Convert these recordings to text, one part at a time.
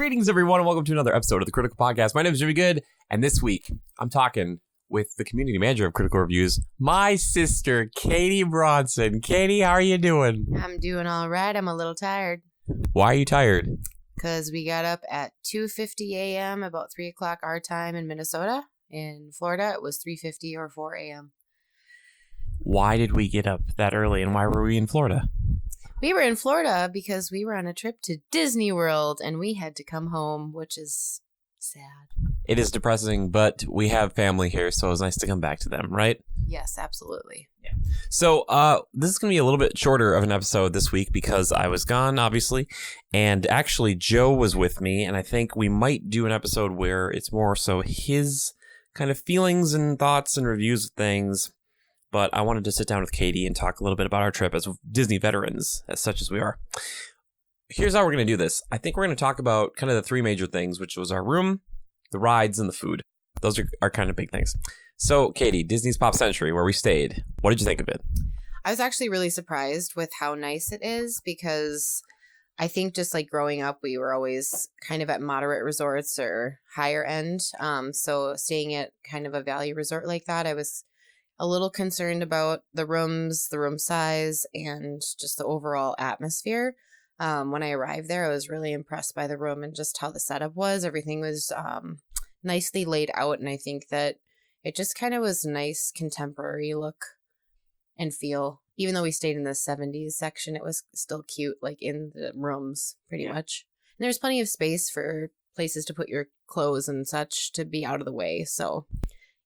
Greetings, everyone, and welcome to another episode of the Critical Podcast. My name is Jimmy Good, and this week I'm talking with the community manager of Critical Reviews, my sister, Katie Bronson. Katie, how are you doing? I'm doing all right. I'm a little tired. Why are you tired? Because we got up at 2:50 a.m., about 3 o'clock our time in Minnesota. In Florida, it was 3:50 or 4 a.m. Why did we get up that early, and why were we in Florida? We were in Florida because we were on a trip to Disney World, and we had to come home, which is sad. It is depressing, but we have family here, so it was nice to come back to them, right? Yes, absolutely. Yeah. So this is going to be a little bit shorter of an episode this week because I was gone, obviously, and actually Joe was with me, and I think we might do an episode where it's more so his kind of feelings and thoughts and reviews of things. But I wanted to sit down with Katie and talk a little bit about our trip as Disney veterans, as such as we are. Here's how we're going to do this. I think we're going to talk about kind of the three major things, which was our room, the rides, and the food. Those are kind of big things. So, Katie, Disney's Pop Century, where we stayed. What did you think of it? I was actually really surprised with how nice it is because I think just like growing up, we were always kind of at moderate resorts or higher end. So staying at kind of a value resort like that, I was a little concerned about the rooms, the room size, and just the overall atmosphere. When I arrived there, I was really impressed by the room and just how the setup was. Everything was nicely laid out, and I think that it just kind of was nice contemporary look and feel. Even though we stayed in the 70s section, it was still cute, like in the rooms, pretty much. And there's plenty of space for places to put your clothes and such to be out of the way. So,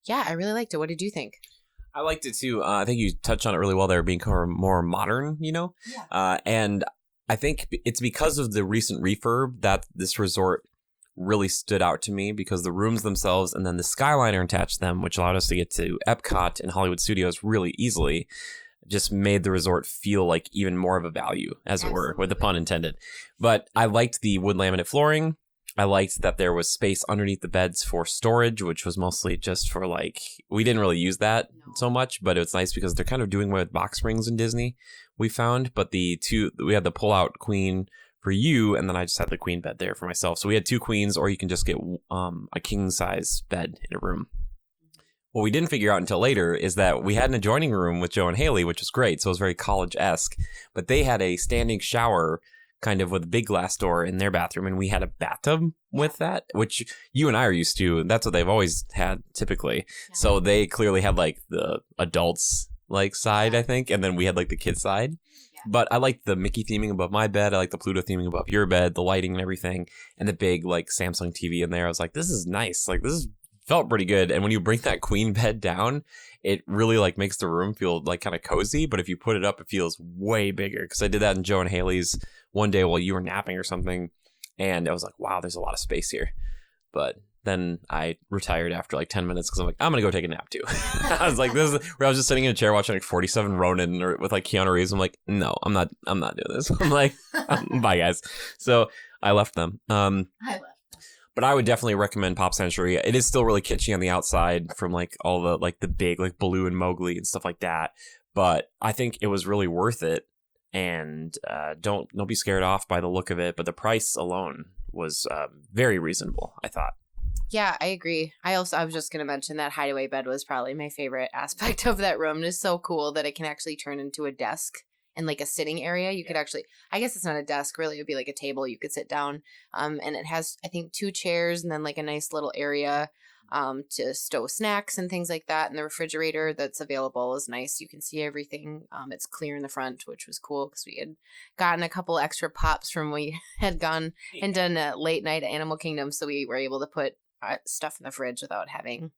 yeah, I really liked it. What did you think? I liked it too. I think you touched on it really well there, being kind of more modern, you know? Yeah. And I think it's because of the recent refurb that this resort really stood out to me because the rooms themselves and then the Skyliner attached to them, which allowed us to get to Epcot and Hollywood Studios really easily, just made the resort feel like even more of a value, as it were, with the pun intended. But I liked the wood laminate flooring. I liked that there was space underneath the beds for storage, which was mostly just for like, we didn't really use that so much, but it's nice because they're kind of doing away with box springs in Disney, we found. But we had the pull-out queen for you, and then I just had the queen bed there for myself. So we had two queens, or you can just get a king-size bed in a room. What we didn't figure out until later is that we had an adjoining room with Joe and Haley, which was great, so it was very college-esque, but they had a standing shower kind of with a big glass door in their bathroom, and we had a bathtub with that, which you and I are used to. That's what they've always had typically. Yeah. So they clearly had like the adults like side, I think, and then we had like the kids side. Yeah. But I liked the Mickey theming above my bed. I like the Pluto theming above your bed, the lighting and everything, and the big like Samsung TV in there. I was like, this is nice. Like felt pretty good. And when you bring that queen bed down, it really like makes the room feel like kind of cozy. But if you put it up, it feels way bigger. Because I did that in Joe and Haley's one day while you were napping or something. And I was like, wow, there's a lot of space here. But then I retired after like 10 minutes because I'm like, I'm going to go take a nap too. I was like, this is where I was just sitting in a chair watching like 47 Ronin or with like Keanu Reeves. I'm like, no, I'm not doing this. I'm like, bye guys. So I left them. I left. But I would definitely recommend Pop Century. It is still really kitschy on the outside from like all the like the big like Baloo and Mowgli and stuff like that. But I think it was really worth it. And don't be scared off by the look of it. But the price alone was very reasonable, I thought. Yeah, I agree. I was just going to mention that hideaway bed was probably my favorite aspect of that room. It's so cool that it can actually turn into a desk. And like a sitting area, you could actually, I guess it's not a desk, really. It would be like a table. You could sit down. And it has, I think, 2 chairs and then like a nice little area to stow snacks and things like that. And the refrigerator that's available is nice. You can see everything. It's clear in the front, which was cool because we had gotten a couple extra pops from when we had gone and done a late night at Animal Kingdom. So we were able to put stuff in the fridge without having,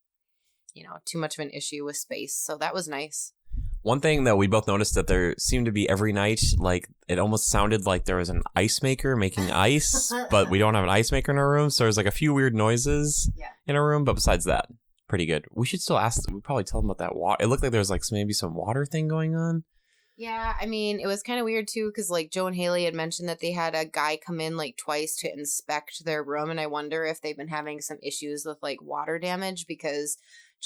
too much of an issue with space. So that was nice. One thing that we both noticed that there seemed to be every night, like it almost sounded like there was an ice maker making ice, but we don't have an ice maker in our room. So there's like a few weird noises in our room. But besides that, pretty good. We should still ask. We probably tell them about that water. It looked like there was like maybe some water thing going on. Yeah, I mean, it was kind of weird too because like Joe and Haley had mentioned that they had a guy come in like twice to inspect their room. And I wonder if they've been having some issues with like water damage because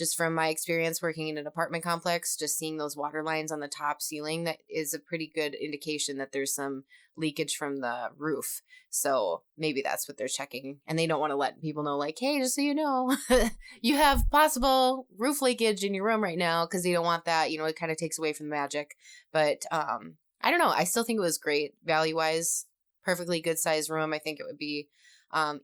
just from my experience working in an apartment complex, just seeing those water lines on the top ceiling, that is a pretty good indication that there's some leakage from the roof. So maybe that's what they're checking. And they don't want to let people know, like, hey, just so you know, you have possible roof leakage in your room right now, because they don't want that. It kind of takes away from the magic. But I don't know. I still think it was great value-wise. Perfectly good size room. I think it would be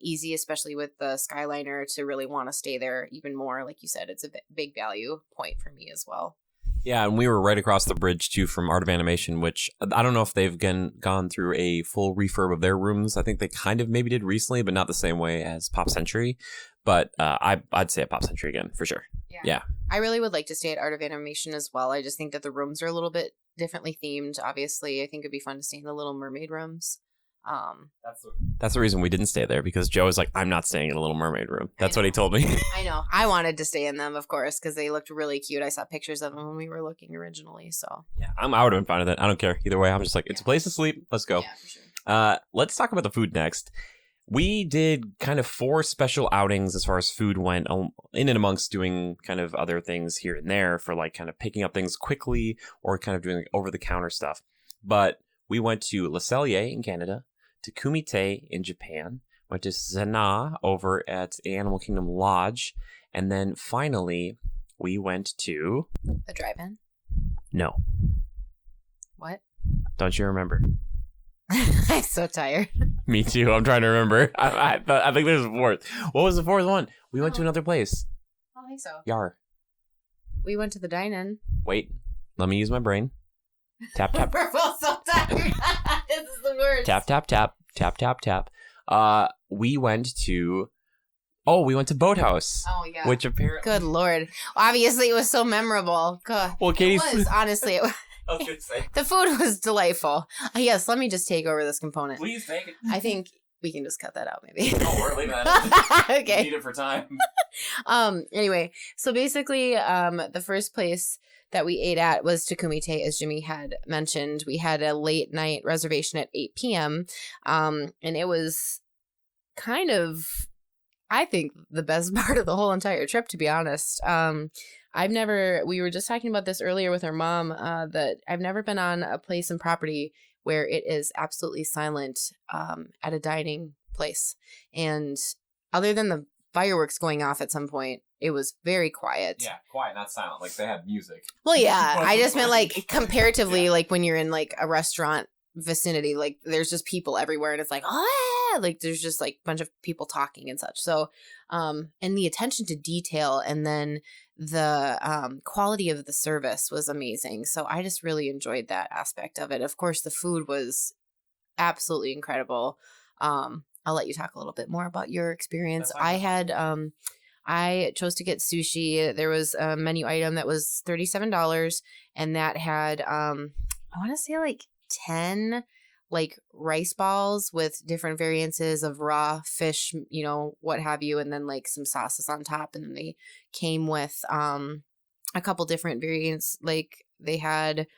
easy, especially with the Skyliner, to really want to stay there even more. Like you said, it's a big value point for me as well. Yeah, and we were right across the bridge, too, from Art of Animation, which I don't know if they've gone through a full refurb of their rooms. I think they kind of maybe did recently, but not the same way as Pop Century. But I'd say at Pop Century again, for sure. Yeah. I really would like to stay at Art of Animation as well. I just think that the rooms are a little bit differently themed, obviously. I think it'd be fun to stay in the Little Mermaid rooms. That's the reason we didn't stay there, because Joe was like, I'm not staying in a Little Mermaid room. That's what he told me. I know. I wanted to stay in them, of course, because they looked really cute. I saw pictures of them when we were looking originally. So yeah, I would have been fine with it. I don't care either way. I'm just like, it's a place to sleep. Let's go. Yeah, for sure. Let's talk about the food next. We did kind of 4 special outings as far as food went, in and amongst doing kind of other things here and there for like kind of picking up things quickly or kind of doing like over-the-counter stuff. But we went to Le Cellier in Canada, Takumi Ta in Japan, went to Zena over at Animal Kingdom Lodge, and then finally we went to... The drive-in? No. What? Don't you remember? I'm so tired. Me too. I'm trying to remember. I think there's a 4th. What was the 4th one? We went to another place. I don't think so. Yar. We went to the dine-in. Wait. Let me use my brain. Tap, tap. We're both so tired. This is the worst. Tap, tap, tap. Tap, tap, tap. We went to Boathouse. Oh, yeah. Which apparently... Good Lord. Obviously, it was so memorable. God. Well, Katie... It was, honestly. I was going to say. The food was delightful. Yes, let me just take over this component. Please take it. I think we can just cut that out, maybe. Oh, we're leaving that in. Okay. We need it for time. Anyway, so basically, the first place that we ate at was Takumi Ta, as Jimmy had mentioned. We had a late night reservation at 8 p.m. And it was kind of, I think, the best part of the whole entire trip, to be honest. We were just talking about this earlier with our mom, that I've never been on a place and property where it is absolutely silent at a dining place. And other than the fireworks going off at some point, it was very quiet. Yeah, quiet, not silent. Like, they had music. Well, yeah. I just meant, like, comparatively, like, when you're in, like, a restaurant vicinity, like, there's just people everywhere, and it's like, oh, like, there's just, like, a bunch of people talking and such. So, and the attention to detail, and then the quality of the service was amazing. So I just really enjoyed that aspect of it. Of course, the food was absolutely incredible. I'll let you talk a little bit more about your experience. I chose to get sushi. There was a menu item that was $37, and that had, I want to say like 10 like rice balls with different variances of raw fish, what have you, and then like some sauces on top. And then they came with a couple different variants. Like they had,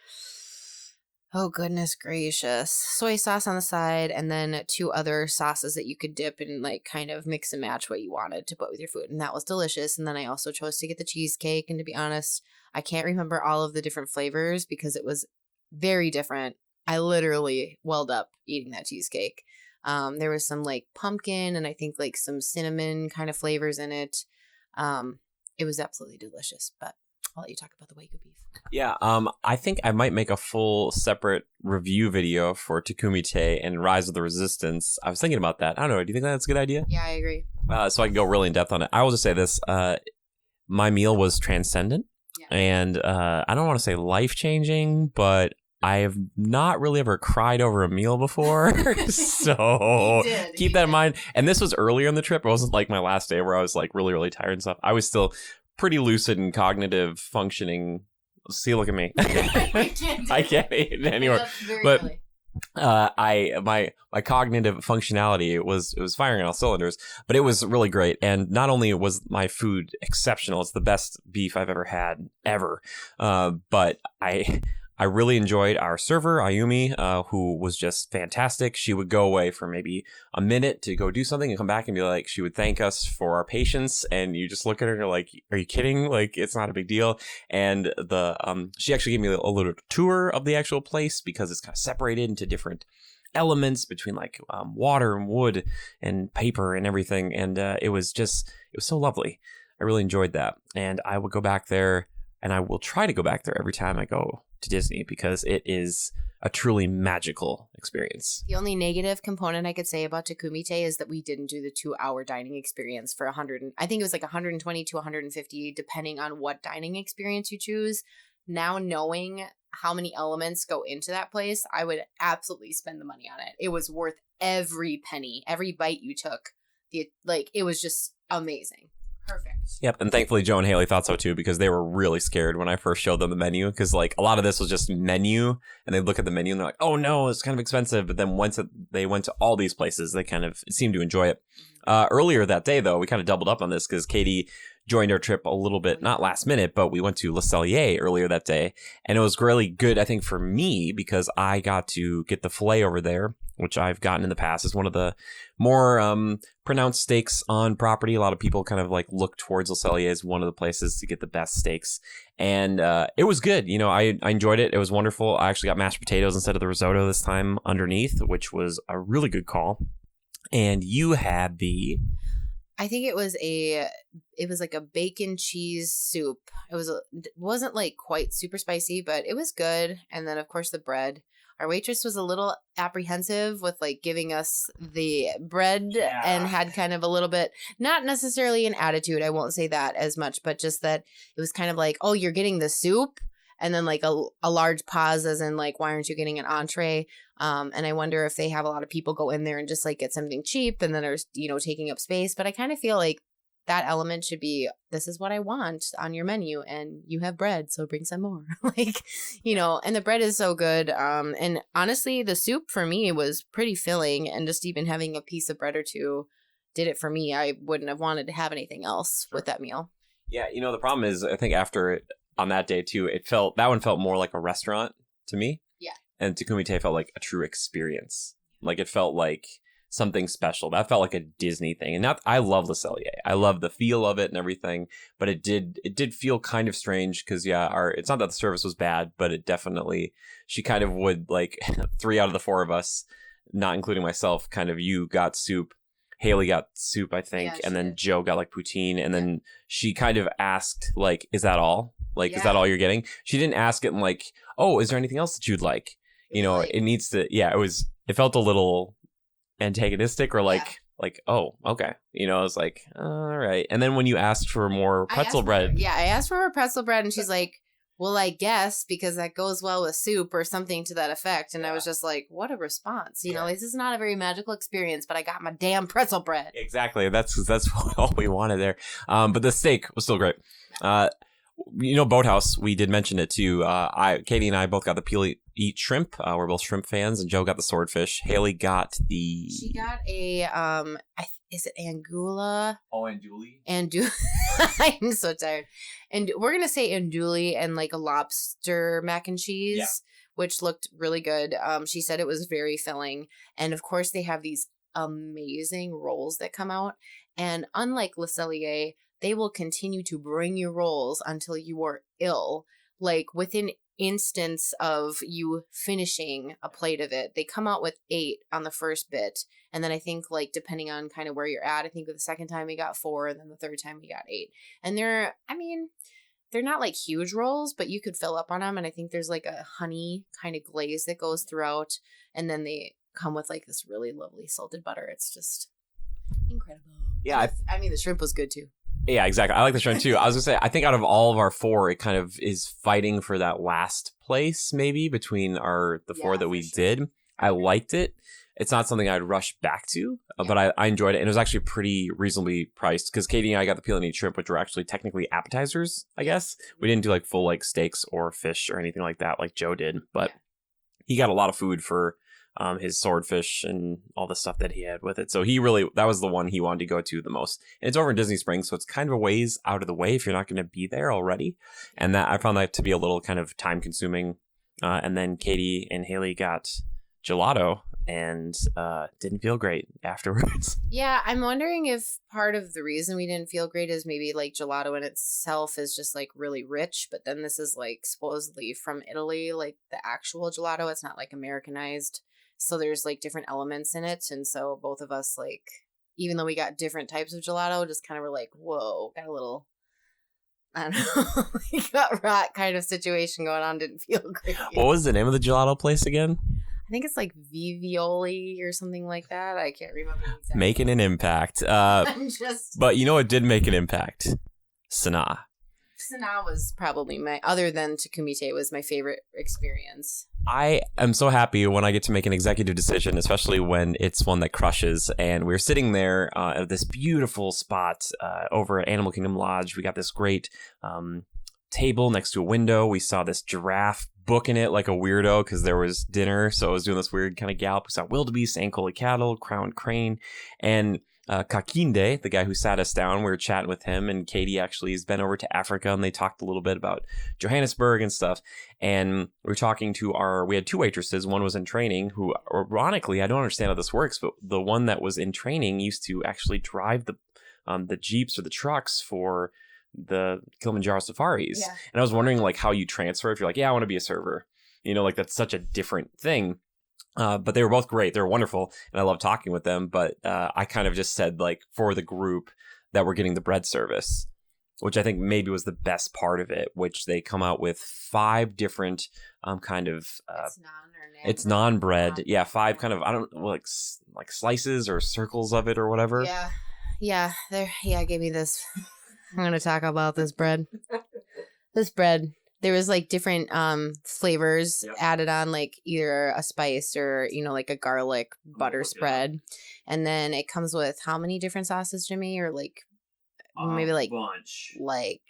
oh goodness gracious, soy sauce on the side, and then 2 other sauces that you could dip and like kind of mix and match what you wanted to put with your food. And that was delicious. And then I also chose to get the cheesecake. And to be honest, I can't remember all of the different flavors because it was very different. I literally welled up eating that cheesecake. There was some like pumpkin and I think like some cinnamon kind of flavors in it. It was absolutely delicious, but I'll let you talk about the Wagyu beef. Yeah, I think I might make a full separate review video for Takumi Ta and Rise of the Resistance. I was thinking about that. I don't know. Do you think that's a good idea? Yeah, I agree. So I can go really in depth on it. I will just say this. My meal was transcendent. Yeah. And I don't want to say life-changing, but I have not really ever cried over a meal before. So keep that in mind. And this was earlier in the trip. It wasn't like my last day where I was like really, really tired and stuff. I was still pretty lucid and cognitive functioning. See, look at me. I can't eat anymore. But my cognitive functionality was firing on all cylinders, but it was really great. And not only was my food exceptional, it's the best beef I've ever had ever. But I really enjoyed our server, Ayumi, who was just fantastic. She would go away for maybe a minute to go do something and come back and be like, she would thank us for our patience. And you just look at her and you're like, are you kidding? Like, it's not a big deal. And she actually gave me a little tour of the actual place because it's kind of separated into different elements between like water and wood and paper and everything. And it was so lovely. I really enjoyed that. And I would go back there, and I will try to go back there every time I go to Disney because it is a truly magical experience. The only negative component I could say about Takumi Ta is that we didn't do the 2-hour dining experience for 100. I think it was like 120 to 150, depending on what dining experience you choose. Now knowing how many elements go into that place, I would absolutely spend the money on it. It was worth every penny, every bite you took. It was just amazing. Perfect. Yep, and thankfully Joe and Haley thought so too because they were really scared when I first showed them the menu because like a lot of this was just menu and they look at the menu and they're like, oh no, it's kind of expensive. But then once they went to all these places, they kind of seemed to enjoy it. Earlier that day though, we kind of doubled up on this because Katie joined our trip a little bit, not last minute, but we went to Le Cellier earlier that day. And it was really good, I think, for me because I got to get the filet over there, which I've gotten in the past. It's one of the more pronounced steaks on property. A lot of people kind of like look towards Le Cellier as one of the places to get the best steaks. And it was good. You know, I enjoyed it. It was wonderful. I actually got mashed potatoes instead of the risotto this time underneath, which was a really good call. And you had the... I think it was like a bacon cheese soup. Wasn't like quite super spicy, but it was good. And then of course the bread. Our waitress was a little apprehensive with like giving us the bread and had kind of a little bit, not necessarily an attitude. I won't say that as much, but just that it was kind of like, oh, you're getting the soup. And then like a large pause as in like, why aren't you getting an entree? And I wonder if they have a lot of people go in there and just like get something cheap and then are, taking up space. But I kind of feel like that element should be, this is what I want on your menu and you have bread, so bring some more. And the bread is so good. And honestly, the soup for me was pretty filling, and just even having a piece of bread or two did it for me. I wouldn't have wanted to have anything else with that meal. Yeah, the problem is I think after it, on that day too, that one felt more like a restaurant to me. Yeah. And Takumi Ta felt like a true experience. Like it felt like something special. That felt like a Disney thing. And I love Le Cellier. I love the feel of it and everything, but it did feel kind of strange because it's not that the service was bad, but it definitely, she kind of would like 3 out of the 4 of us, not including myself, kind of, you got soup. Haley got soup, I think, and then Joe got like poutine, and then she kind of asked like, is that all? Like, is that all you're getting? She didn't ask it in like, oh, is there anything else that you'd like? It needs to, it felt a little antagonistic or like, oh, okay. I was like, all right. And then when you asked for more pretzel bread. I asked for more pretzel bread and she's like, well, I guess because that goes well with soup or something to that effect. And I was just like, what a response. This is not a very magical experience, but I got my damn pretzel bread. Exactly. That's all we wanted there. But the steak was still great. Boathouse, we did mention it too. Katie and I both got the peel eat shrimp. We're both shrimp fans, and Joe got the swordfish. Haley got the... She got a, is it Angula? Oh, Andouille? I'm so tired. And we're going to say Andouille and like a lobster mac and cheese, which looked really good. She said it was very filling. And of course they have these amazing rolls that come out. And unlike Le Cellier, they will continue to bring you rolls until you are ill. Like within instance of you finishing a plate of it, they come out with 8 on the first bit. And then I think like depending on kind of where you're at, I think the second time we got 4 and then the third time we got 8. And they're not like huge rolls, but you could fill up on them. And I think there's like a honey kind of glaze that goes throughout. And then they come with like this really lovely salted butter. It's just incredible. Yeah. The shrimp was good too. Yeah, exactly. I like the shrimp too. I was going to say, I think out of all of our 4, it kind of is fighting for that last place maybe between the 4 that we did. I liked it. It's not something I'd rush back to, but I enjoyed it. And it was actually pretty reasonably priced because Katie and I got the peel and eat shrimp, which were actually technically appetizers, I guess. We didn't do like full like steaks or fish or anything like that like Joe did, but he got a lot of food for his swordfish and all the stuff that he had with it. So that was the one he wanted to go to the most. And it's over in Disney Springs, so it's kind of a ways out of the way if you're not going to be there already. And that I found that to be a little kind of time consuming And then Katie and Haley got gelato and didn't feel great afterwards. Yeah, I'm wondering if part of the reason we didn't feel great is maybe like gelato in itself is just like really rich, but then this is like supposedly from Italy, like the actual gelato. It's not like Americanized. So there's like different elements in it. And so both of us, like, even though we got different types of gelato, just kind of were like, whoa, got a little, I don't know, like got rot kind of situation going on. Didn't feel great. What was the name of the gelato place again? I think it's like Vivioli or something like that. I can't remember exactly. Making an impact. But you know what did make an impact? Sanaa. Sanaa was probably other than Takumi Ta, was my favorite experience. I am so happy when I get to make an executive decision, especially when it's one that crushes. And we're sitting there at this beautiful spot over at Animal Kingdom Lodge. We got this great table next to a window. We saw this giraffe booking it like a weirdo because there was dinner. So I was doing this weird kind of gallop. We saw wildebeest, Ankole cattle, crowned crane, and Kakinde, the guy who sat us down. We were chatting with him, and Katie actually has been over to Africa, and they talked a little bit about Johannesburg and stuff. And we were talking to we had two waitresses. One was in training, who, ironically, I don't understand how this works, but the one that was in training used to actually drive the Jeeps or the trucks for the Kilimanjaro safaris. Yeah. And I was wondering like how you transfer if you're like, yeah, I want to be a server. You know, like that's such a different thing. But they were both great. They were wonderful. And I love talking with them. But I kind of just said like for the group that we're getting the bread service, which I think maybe was the best part of it, which they come out with 5 different kind of it's non-bread. Yeah, 5 kind of, I don't know, like slices or circles of it or whatever. Yeah. Give me this. I'm going to talk about this bread. This bread. There was like different flavors added on, like either a spice or, you know, like a garlic butter spread. And then it comes with how many different sauces, Jimmy? Or like maybe like bunch. Like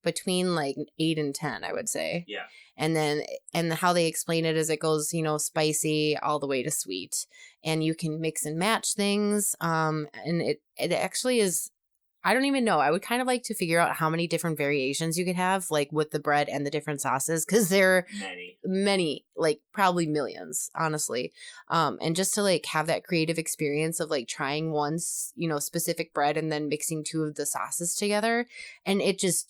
between like 8 and 10, I would say. Yeah. And how they explain it is it goes, you know, spicy all the way to sweet. And you can mix and match things. And it actually is, I don't even know. I would kind of like to figure out how many different variations you could have, like with the bread and the different sauces, because there are many, like probably millions, honestly. And just to like have that creative experience of like trying one, you know, specific bread and then mixing 2 of the sauces together, and it just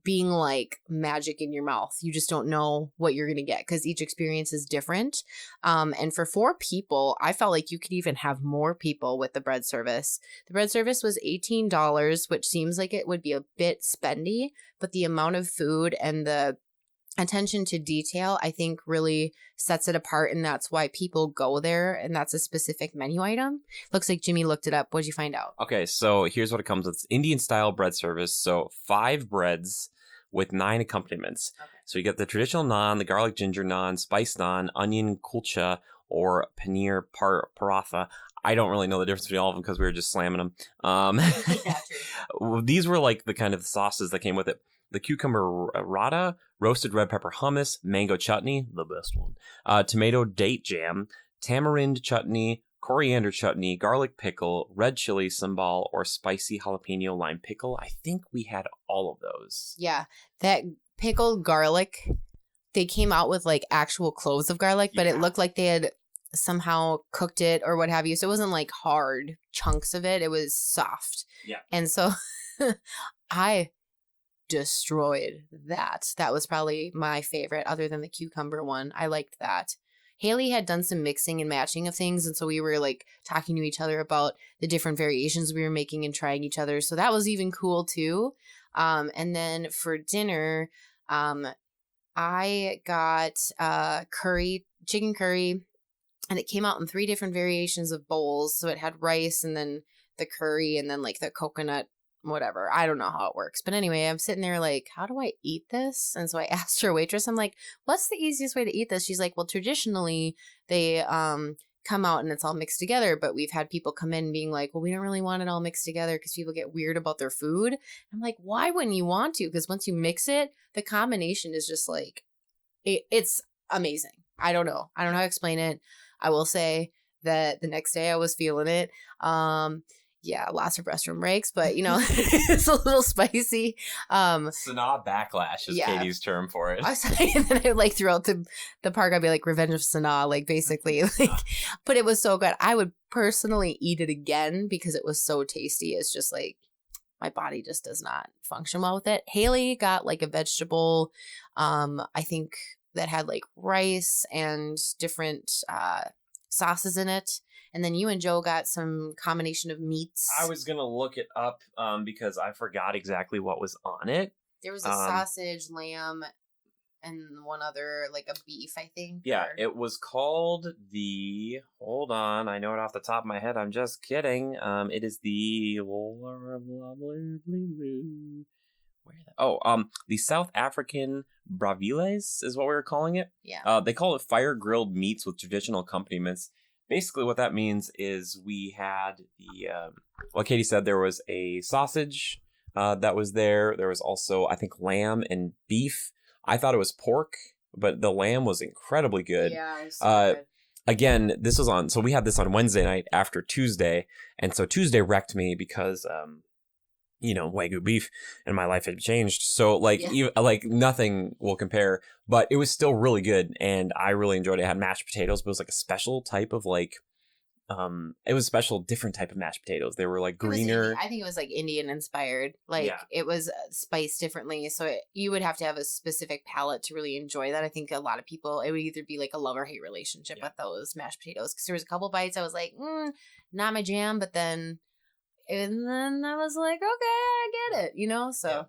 being like magic in your mouth. You just don't know what you're going to get because each experience is different. And for 4 people, I felt like you could even have more people with the bread service. The bread service was $18, which seems like it would be a bit spendy, but the amount of food and the attention to detail, I think, really sets it apart, and that's why people go there, and that's a specific menu item. Looks like Jimmy looked it up. What'd you find out? Okay, so here's what it comes with. Indian style bread service, so 5 breads with 9 accompaniments. Okay. So you get the traditional naan, the garlic ginger naan, spice naan, onion kulcha, or paneer paratha. I don't really know the difference between all of them because we were just slamming them. These were like the kind of sauces that came with it. The cucumber rata, roasted red pepper hummus, mango chutney, the best one, tomato date jam, tamarind chutney, coriander chutney, garlic pickle, red chili sambal, or spicy jalapeno lime pickle. I think we had all of those. Yeah, that pickled garlic, they came out with like actual cloves of garlic, but it looked like they had somehow cooked it or what have you. So it wasn't like hard chunks of it. It was soft. Yeah. And so I destroyed that. That was probably my favorite other than the cucumber one. I liked that. Haley had done some mixing and matching of things, and so we were like talking to each other about the different variations we were making and trying each other. So that was even cool too. And then for dinner, I got chicken curry, and it came out in 3 different variations of bowls. So it had rice and then the curry and then like the coconut whatever. I don't know how it works. But anyway, I'm sitting there like, how do I eat this? And so I asked her waitress, I'm like, what's the easiest way to eat this? She's like, well, traditionally they come out and it's all mixed together. But we've had people come in being like, well, we don't really want it all mixed together because people get weird about their food. I'm like, why wouldn't you want to? Because once you mix it, the combination is just like, it's amazing. I don't know how to explain it. I will say that the next day I was feeling it. Yeah, lots of restroom breaks, but it's a little spicy. Sanaa backlash is Katie's term for it. And then I like throughout the park, I'd be like Revenge of Sanaa, like basically but it was so good. I would personally eat it again because it was so tasty. It's just like my body just does not function well with it. Haley got like a vegetable, I think that had like rice and different sauces in it. And then you and Joe got some combination of meats. I was going to look it up because I forgot exactly what was on it. There was a sausage, lamb, and one other, like a beef, I think. Yeah, it was called the... Hold on, I know it off the top of my head. I'm just kidding. It is the... the South African braviles is what we were calling it. Yeah. They call it fire-grilled meats with traditional accompaniments. Basically, what that means is we had the, like Katie said, there was a sausage that was there. There was also, I think, lamb and beef. I thought it was pork, but the lamb was incredibly good. Yeah, it was so good. Again, this was on, so we had this on Wednesday night after Tuesday. And so Tuesday wrecked me because, Wagyu beef and my life had changed. So nothing will compare, but it was still really good. And I really enjoyed it. It had mashed potatoes, but it was like a special type of it was a special different type of mashed potatoes. They were like greener. I think it was like Indian inspired. It was spiced differently. So you would have to have a specific palate to really enjoy that. I think a lot of people, it would either be like a love or hate relationship with those mashed potatoes. Cause there was a couple bites I was like, not my jam, but then I was like, okay, I get it, so. Yeah.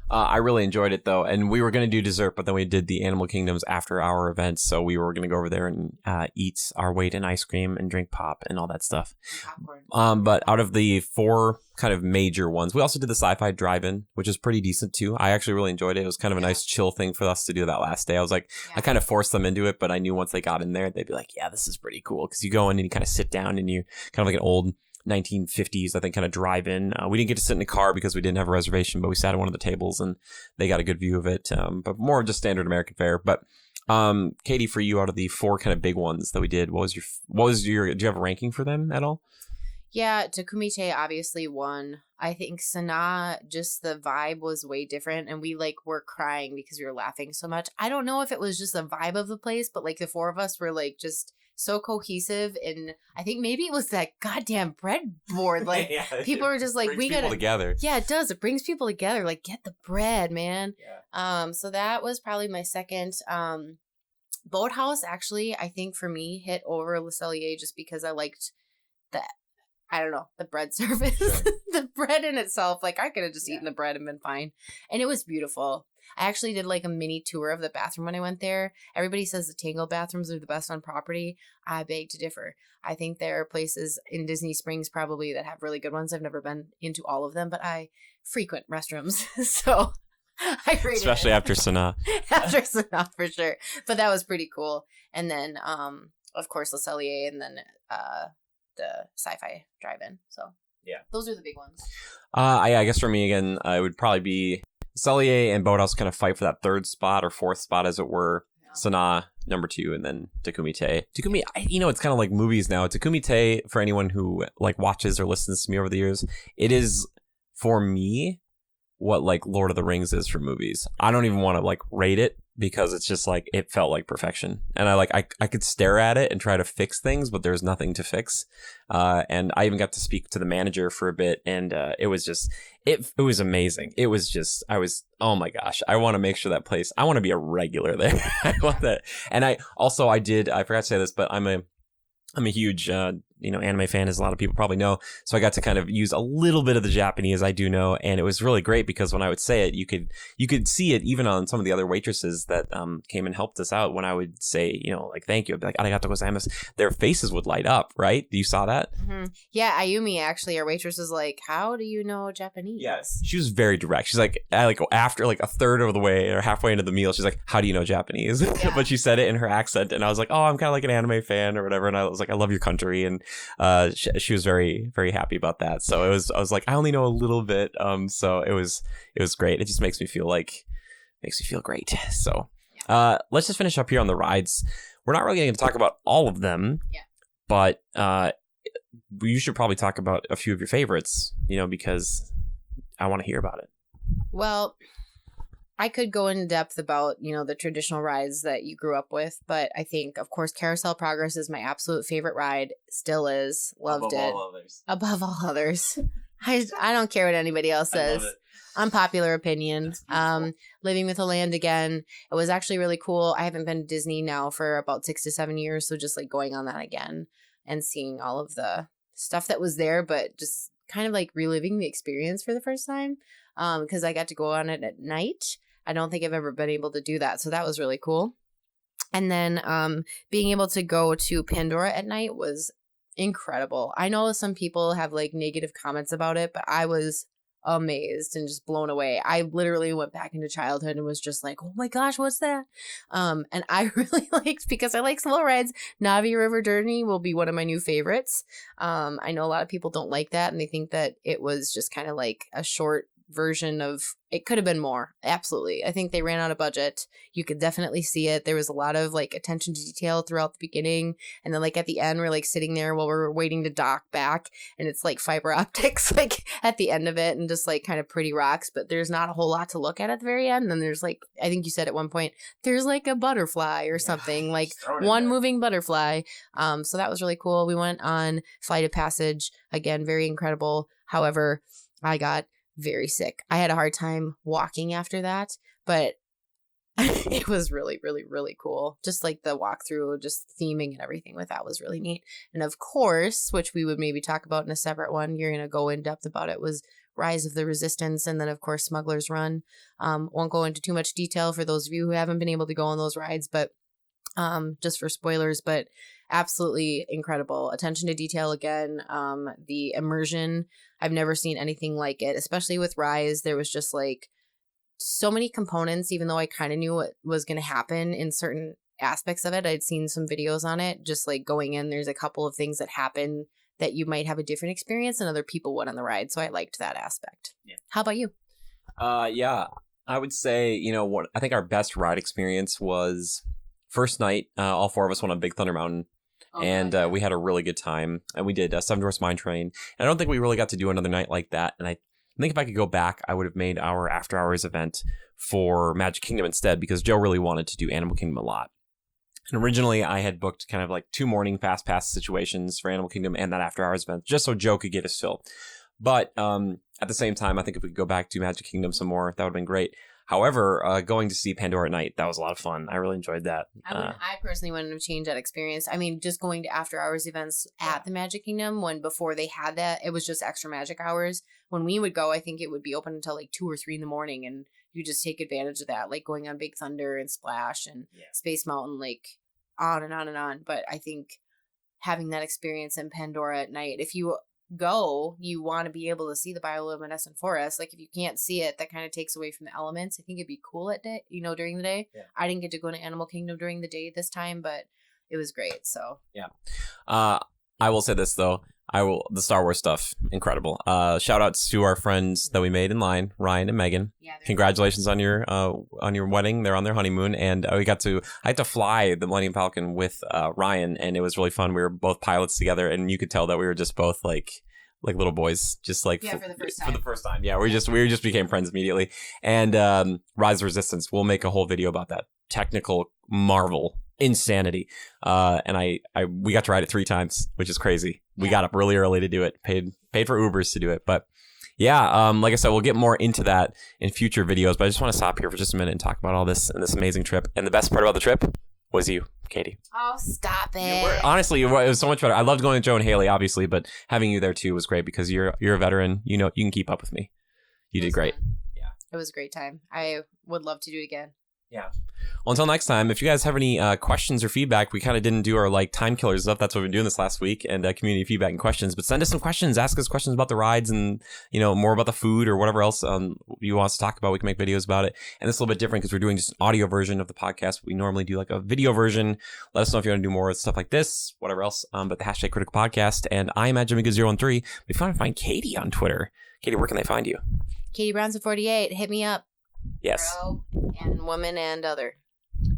I really enjoyed it, though. And we were going to do dessert, but then we did the Animal Kingdoms after our event. So we were going to go over there and eat our weight in ice cream and drink pop and all that stuff. But out of the 4 kind of major ones, we also did the sci-fi drive-in, which is pretty decent, too. I actually really enjoyed it. It was kind of a nice chill thing for us to do that last day. I was like, I kind of forced them into it, but I knew once they got in there, they'd be like, yeah, this is pretty cool. Because you go in and you kind of sit down and you kind of like an old 1950s, I think, kind of drive in. We didn't get to sit in the car because we didn't have a reservation, but we sat at one of the tables and they got a good view of it. But more just standard American fare. But Katie, for you, out of the 4 kind of big ones that we did, do you have a ranking for them at all? Yeah, Takumi Ta obviously won. I think Sanaa, just the vibe was way different, and we were crying because we were laughing so much. I don't know if it was just the vibe of the place, but the 4 of us were just so cohesive, and I think maybe it was that goddamn breadboard. People were just we gotta together. Yeah, it does. It brings people together. Get the bread, man. Yeah. So that was probably my second. Boathouse actually, I think for me hit over Le Cellier just because I liked the bread service. Sure. The bread in itself, I could have just eaten the bread and been fine, and it was beautiful. I actually did a mini tour of the bathroom when I went there. Everybody says the Tango bathrooms are the best on property. I beg to differ. I think there are places in Disney Springs probably that have really good ones. I've never been into all of them, but I frequent restrooms. So I rated especially after Sanaa. After Sanaa, for sure. But that was pretty cool. And then, of course, Le Cellier, and then the sci-fi drive-in. So yeah, those are the big ones. I guess for me, again, it would probably be Cellier and Boathouse kind of fight for that 3rd spot or 4th spot, as it were. Yeah. Sanaa, number 2, and then Takumi Ta. Takumi, it's kind of like movies now. Takumi Ta, for anyone who watches or listens to me over the years, it is, for me, what Lord of the Rings is for movies. I don't even want to rate it because it's just it felt like perfection. And I could stare at it and try to fix things, but there's nothing to fix. And I even got to speak to the manager for a bit, and it was just, it was amazing. It was just, oh my gosh, I want to make sure that place, I want to be a regular there. I want that. And I forgot to say this, but I'm a huge, anime fan, as a lot of people probably know. So I got to kind of use a little bit of the Japanese I do know. And it was really great because when I would say it, you could see it even on some of the other waitresses that came and helped us out. When I would say, thank you, I'd be like, arigato gozaimasu. Their faces would light up, right? You saw that? Mm-hmm. Yeah, Ayumi, actually, our waitress was like, how do you know Japanese? Yes. She was very direct. She's like, after a third of the way or halfway into the meal, she's like, how do you know Japanese? Yeah. But she said it in her accent. And I was like, oh, I'm kind of like an anime fan or whatever. And I was like, I love your country. And she was very, very happy about that. So I was like, I only know a little bit. So it was great. It just makes me feel great. So let's just finish up here on the rides. We're not really going to talk about all of them. Yeah. But you should probably talk about a few of your favorites, because I want to hear about it. Well, I could go in depth about, the traditional rides that you grew up with, but I think, of course, Carousel Progress is my absolute favorite ride. Still is. Loved it. Above all others. Above all others. I don't care what anybody else says. Unpopular opinion. Living with a Land again. It was actually really cool. I haven't been to Disney now for about 6 to 7 years, so just like going on that again and seeing all of the stuff that was there, but just kind of like reliving the experience for the first time. Because I got to go on it at night. I don't think I've ever been able to do that. So that was really cool. And then being able to go to Pandora at night was incredible. I know some people have like negative comments about it, but I was amazed and just blown away. I literally went back into childhood and was just like, oh my gosh, what's that? And I really liked, because I like slow rides, Navi River Journey will be one of my new favorites. I know a lot of people don't like that and they think that it was just kind of like a short version of, it could have been more. Absolutely. I think they ran out of budget. You could definitely see it. There was a lot of like attention to detail throughout the beginning, and then like at the end we're like sitting there while we're waiting to dock back, and it's like fiber optics like at the end of it, and just like kind of pretty rocks, but there's not a whole lot to look at the very end. And then there's like, I think you said at one point there's like a butterfly or something, like one moving butterfly. So that was really cool. We went on Flight of Passage, again, very incredible. However, I got very sick. I had a hard time walking after that, but it was really, really, really cool. Just like the walkthrough, just theming and everything with that was really neat. And of course, which we would maybe talk about in a separate one, you're going to go in depth about it, was Rise of the Resistance, and then of course Smuggler's Run. Won't go into too much detail for those of you who haven't been able to go on those rides, but just for spoilers, but absolutely incredible. Attention to detail again. The immersion, I've never seen anything like it, especially with Rise. There was just like so many components, even though I kind of knew what was going to happen in certain aspects of it. I'd seen some videos on it, just like going in, there's a couple of things that happen that you might have a different experience than other people would on the ride. So I liked that aspect. Yeah. How about you? Yeah, I would say, what I think our best ride experience was first night. All four of us went on Big Thunder Mountain. And we had a really good time. And we did Seven Dwarfs Mine Train. And I don't think we really got to do another night like that. And I think if I could go back, I would have made our after hours event for Magic Kingdom instead, because Joe really wanted to do Animal Kingdom a lot. And originally I had booked kind of like 2 morning fast pass situations for Animal Kingdom and that after hours event, just so Joe could get his fill. But at the same time, I think if we could go back to Magic Kingdom some more, that would have been great. However, going to see Pandora at night, that was a lot of fun. I really enjoyed that. I personally wouldn't have changed that experience. I mean, just going to after hours events at the Magic Kingdom, when before they had that, it was just extra magic hours. When we would go, I think it would be open until like 2 or 3 in the morning, and you just take advantage of that, like going on Big Thunder and Splash and Space Mountain, like on and on and on. But I think having that experience in Pandora at night, if you go, you want to be able to see the bioluminescent forest. Like if you can't see it, that kind of takes away from the elements. I think it'd be cool at day, during the day. Yeah. I didn't get to go to Animal Kingdom during the day this time, but it was great. So yeah. I will say this though. The Star Wars stuff, incredible. Shout outs to our friends that we made in line, Ryan and Megan. Yeah, congratulations on your wedding. They're on their honeymoon, and I had to fly the Millennium Falcon with Ryan, and it was really fun. We were both pilots together, and you could tell that we were just both like little boys, just like for the first time. For the first time, yeah. We just became friends immediately. And Rise of Resistance, we'll make a whole video about that technical marvel. Insanity. And we got to ride it 3 times, which is crazy. We got up really early to do it, paid for Ubers to do it. But yeah, like I said, we'll get more into that in future videos, but I just want to stop here for just a minute and talk about all this and this amazing trip. And the best part about the trip was you, Katie. Oh, stop it. Honestly, it was so much better. I loved going to Joe and Haley, obviously, but having you there too was great, because you're a veteran. You can keep up with me. You did great. Fun. Yeah. It was a great time. I would love to do it again. Yeah. Well, until next time, if you guys have any questions or feedback, we kind of didn't do our time killer stuff. That's what we've been doing this last week, and community feedback and questions. But send us some questions. Ask us questions about the rides and, more about the food or whatever else you want us to talk about. We can make videos about it. And this is a little bit different because we're doing just an audio version of the podcast. We normally do like a video version. Let us know if you want to do more stuff like this, whatever else. But the hashtag Critical Podcast. And I am at Jimmy013. If you want to find Katie on Twitter, Katie, where can they find you? Katie Brownson48. Hit me up. Yes. Bro and woman and other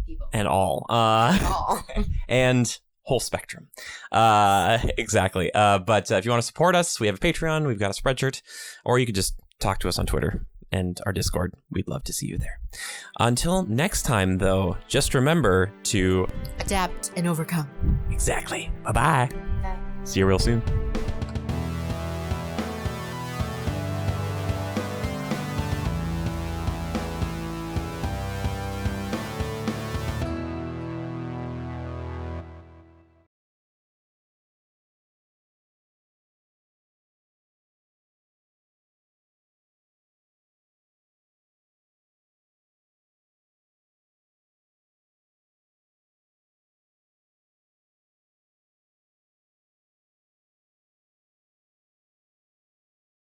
people. And all. All. And whole spectrum. Exactly. But if you want to support us, we have a Patreon, we've got a Spreadshirt, or you could just talk to us on Twitter and our Discord. We'd love to see you there. Until next time, though, just remember to adapt and overcome. Exactly. Bye-bye. Bye. See you real soon.